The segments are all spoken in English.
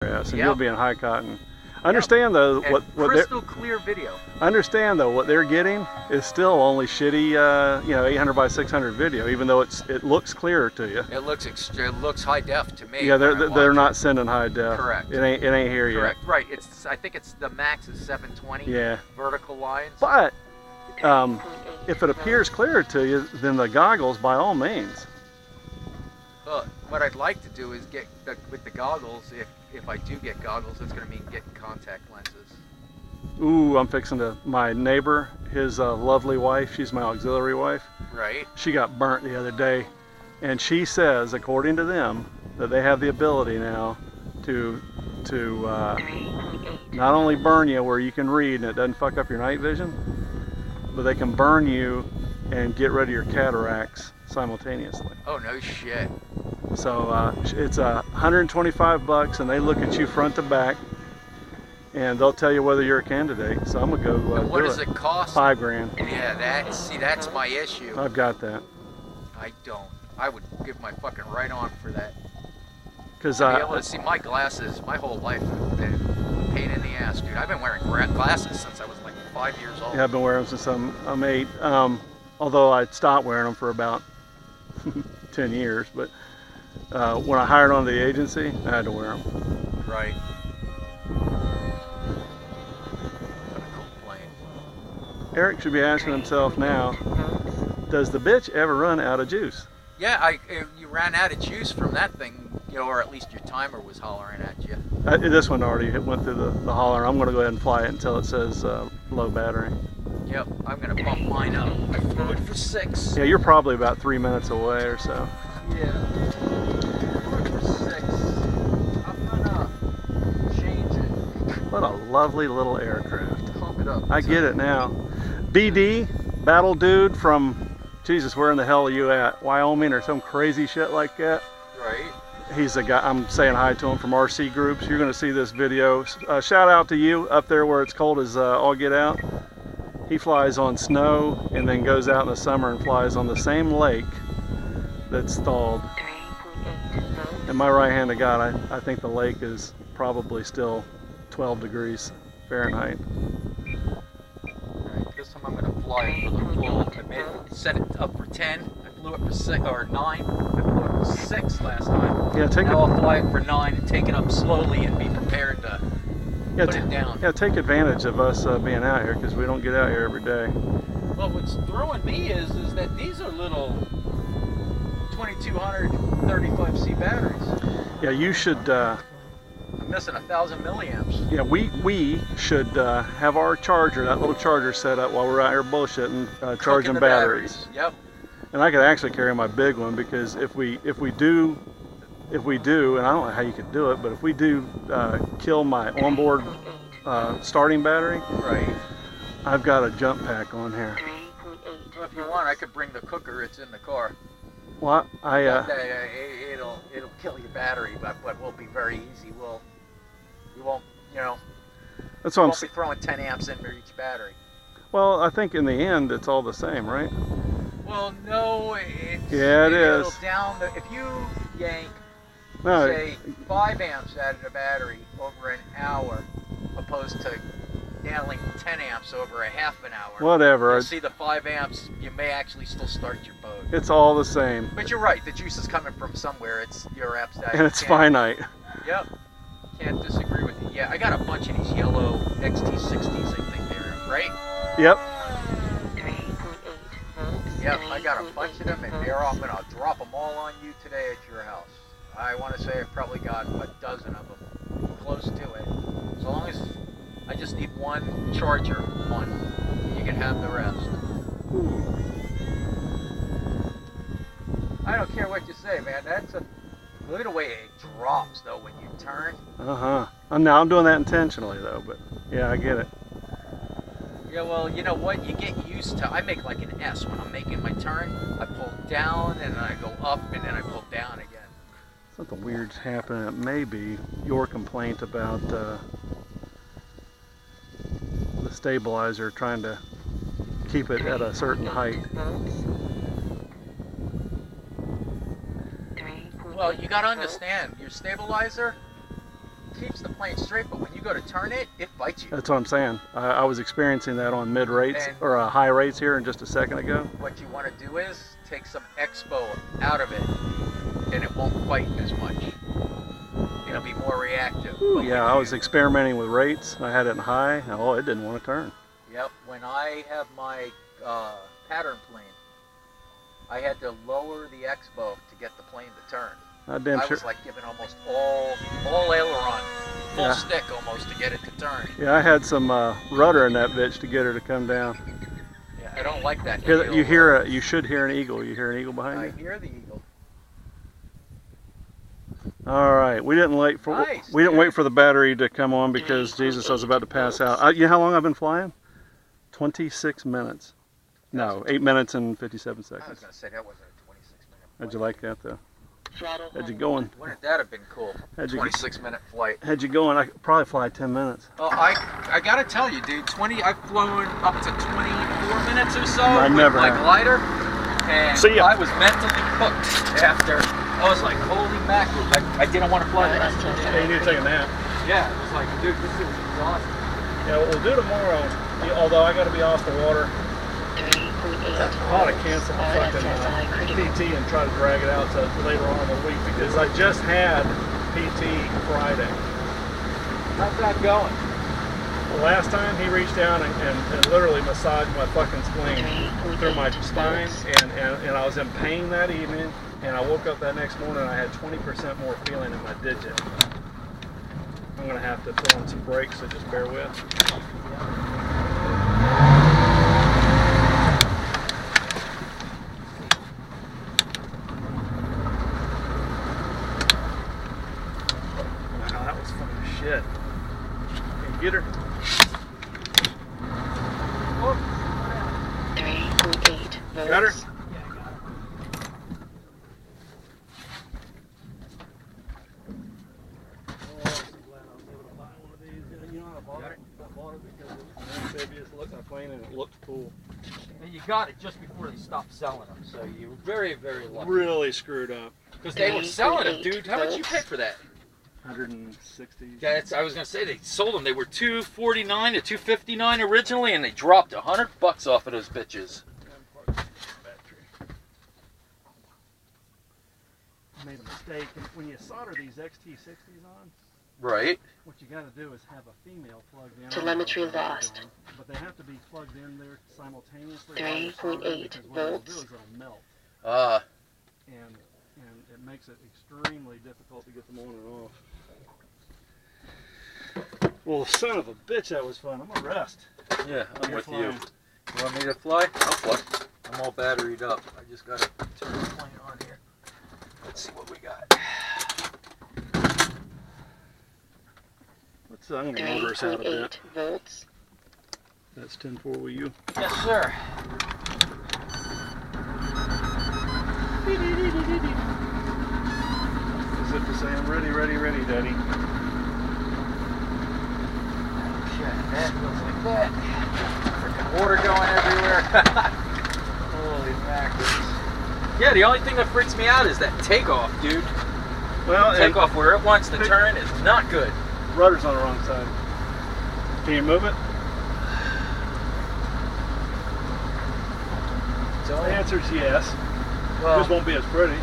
ass, and Yep. you'll be in high cotton. Understand though And what crystal clear video. understand though what they're getting is still only shitty 800 by 600 video, even though it looks clearer to you. It looks high def to me. Yeah, when I they're watch not it. sending high def. Correct. It ain't here Correct. yet. Right. I think it's the max is 720. Yeah. Vertical lines. But if it appears clearer to you, then the goggles by all means. What I'd like to do is get with the goggles. If I do get goggles, it's going to mean getting contact lenses. Ooh, I'm fixing to. My neighbor, his lovely wife, she's my auxiliary wife. Right. She got burnt the other day, and she says, according to them, that they have the ability now to not only burn you where you can read and it doesn't fuck up your night vision, but they can burn you and get rid of your cataracts simultaneously. Oh no shit. So it's $125, and they look at you front to back, and they'll tell you whether you're a candidate. So I'm gonna go. And what does it cost? $5 grand. Yeah, that's my issue. I've got that. I don't. I would give my fucking right on for that. Because I'd be able to see my glasses. My whole life has been a pain in the ass, dude. I've been wearing glasses since I was like 5 years old. yeah, I've been wearing them since I'm 8. Although I stopped wearing them for about 10 years, but when I hired on the agency, I had to wear them. Right. What a cool plane. Eric should be asking himself now, does the bitch ever run out of juice? Yeah, you ran out of juice from that thing, or at least your timer was hollering at you. This one already went through the holler. I'm going to go ahead and fly it until it says low battery. Yep, I'm going to bump mine up. I flew it for 6. Yeah, you're probably about 3 minutes away or so. Yeah. Flew it for 6. I'm going to change it. What a lovely little aircraft. Pump it up. I get it now. BD, Battle Dude from, Jesus, where in the hell are you at? Wyoming or some crazy shit like that? Right. He's a guy, I'm saying hi to him from RC Groups. You're going to see this video. Shout out to you up there where it's cold as all get out. He flies on snow and then goes out in the summer and flies on the same lake that's thawed. And my right hand to God, I think the lake is probably still 12 degrees Fahrenheit. Alright, this time I'm going to fly it for the full. I set it up for 10. I flew it for 6 or 9. I flew it for 6 last time. Yeah, now I'll fly it for 9 and take it up slowly and be prepared to put it down. Yeah, take advantage of us being out here because we don't get out here every day. Well, what's throwing me is that these are little 2200 35C batteries. Yeah, you should. I'm missing 1,000 milliamps. Yeah, we should have our charger, that little charger, set up while we're out here bullshitting, charging the batteries. Yep. And I could actually carry my big one because if we do, and I don't know how you could do it, but if we do kill my onboard starting battery, right, I've got a jump pack on here. Well, if you want, I could bring the cooker. It's in the car. Well, it'll kill your battery, but will be very easy. We won't, that's what I'm be throwing 10 amps into each battery. Well, I think in the end it's all the same, right? Well, no, it's yeah, it is. It'll down if you yank, No, say 5 amps out of the battery over an hour, opposed to nailing 10 amps over a half an hour. Whatever. You'll see the 5 amps, you may actually still start your boat. It's all the same. But you're right, the juice is coming from somewhere. It's your amps. And it's finite. Yep. Can't disagree with you. Yeah, I got a bunch of these yellow XT60s, I think they're, right? Yep. Yep, I got a bunch of them, and they're off, and I'll drop them all on you today at your house. I want to say I've probably got a dozen of them, close to it. So long as I just need one charger, one. You can have the rest. I don't care what you say, man. Look at the way it drops, though, when you turn. Now I'm doing that intentionally, though, but yeah, I get it. Yeah, well, you know what? You get used to. I make like an S when I'm making my turn. I pull down, and then I go up, and then I pull down again. Something weird's happening. It may be your complaint about the stabilizer trying to keep it at a certain height. Well, you gotta understand, your stabilizer keeps the plane straight, but when you go to turn it, it bites you. That's what I'm saying. I was experiencing that on mid rates And- or high rates here in just a second ago. What you want to do is take some expo out of it, and it won't bite as much. It'll be more reactive. But Yeah, when I was you- experimenting with rates. I had it in high. Oh, it didn't want to turn. Yep, when I have my pattern plane, I had to lower the expo to get the plane to turn. Damn I sure. was like giving almost all aileron, full Yeah. stick almost to get it to turn. Yeah, I had some rudder in that bitch to get her to come down. Yeah, I don't like that. You should hear an eagle. You hear an eagle behind I you? hear the eagle. All right, we didn't wait Nice, for the battery to come on because Jesus, I was about to pass out. You know how long I've been flying? 26 minutes. No, 8 minutes and 57 I was seconds. gonna say that wasn't a 26-minute. How'd you like that though? How'd you going? Wouldn't that have been cool? How'd you 26-minute flight. How'd you going? I could probably fly 10 minutes. Well, I gotta tell you, dude, I've flown up to 24 minutes or so I with never my have. glider, and See ya. I was mentally cooked after. I was like, holy mackerel! I didn't want to fly the rest of the day. Hey, you need to take a nap. Yeah, it was like, dude, this is exhausting. Yeah, what we'll do tomorrow, although I got to be off the water, I ought to cancel my fucking PT and try to drag it out to later on in the week because I just had PT Friday. How's that going? The last time he reached down and literally massaged my fucking spleen through my spine and I was in pain that evening and I woke up that next morning and I had 20% more feeling in my digit. I'm going to have to put on some brakes, so just bear with. Wow, that was fucking shit. Can you get her? 3.8 volts. Got her? And it looked cool. And you got it just before they stopped selling them, so you were very, very lucky. Really screwed up. Because they were selling them, dude. How much you pay for that? 160. Yeah, I was gonna say they sold them. They were $249 to $259 originally, and they dropped $100 off of those bitches. Made a mistake. And when you solder these XT60s on, Right. what you got to do is have a female plugged in. Telemetry lost. But they have to be plugged in there simultaneously. 3.8 because what it'll do volts. is it'll melt. And it makes it extremely difficult to get them on and off. Well, son of a bitch, that was fun. I'm gonna rest. Yeah, I'm You're with you. flying. You want me to fly? I'll fly. I'm all batteried up. I just gotta turn the plane on here. Let's see what we got. I'm gonna motor us out a 3.8 bit. volts. That's 10-4 with you. Yes, sir. As if to say, I'm ready, ready, ready, Daddy. Okay, that looks like that. Freaking water going everywhere. Holy mackerel. Yeah, the only thing that freaks me out is that takeoff, dude. Well, and Takeoff where it wants to turn is not good. rudder's on the wrong side. Can you move it? So The answer is yes. well, This won't be as pretty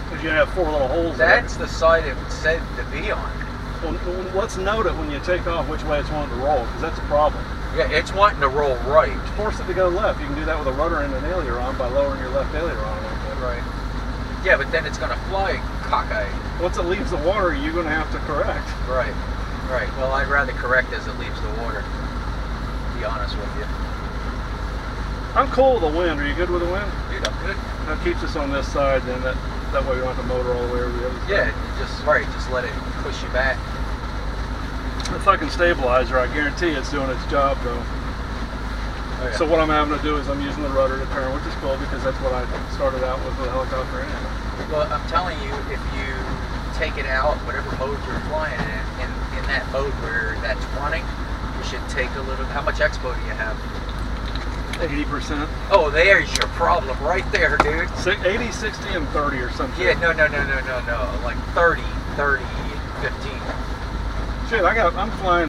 because you have 4 little holes That's the side it said to be on. there. Well, let's note it when you take off which way it's wanting to roll because that's a problem. Yeah, it's wanting to roll right. Force it to go left. You can do that with a rudder and an aileron by lowering your left aileron a little bit. Right. Yeah, but then it's gonna fly cockeyed. Once it leaves the water, you're going to have to correct. Right. Right. Well, I'd rather correct as it leaves the water. To be honest with you. I'm cool with the wind. Are you good with the wind? Dude, I'm good. That keeps us on this side, then that way we don't have to motor all the way over the other side. Yeah, just let it push you back. The fucking stabilizer, I guarantee it's doing its job though. Oh, yeah. So what I'm having to do is I'm using the rudder to turn, which is cool because that's what I started out with the helicopter in. Well, I'm telling you, if you take it out, whatever mode you're flying in that mode where that's running, you should take a little. How much expo do you have? 80%. Oh, there's your problem right there, dude. 80, 60, and 30 or something. Yeah, no. Like 30, 15. Shit, I'm flying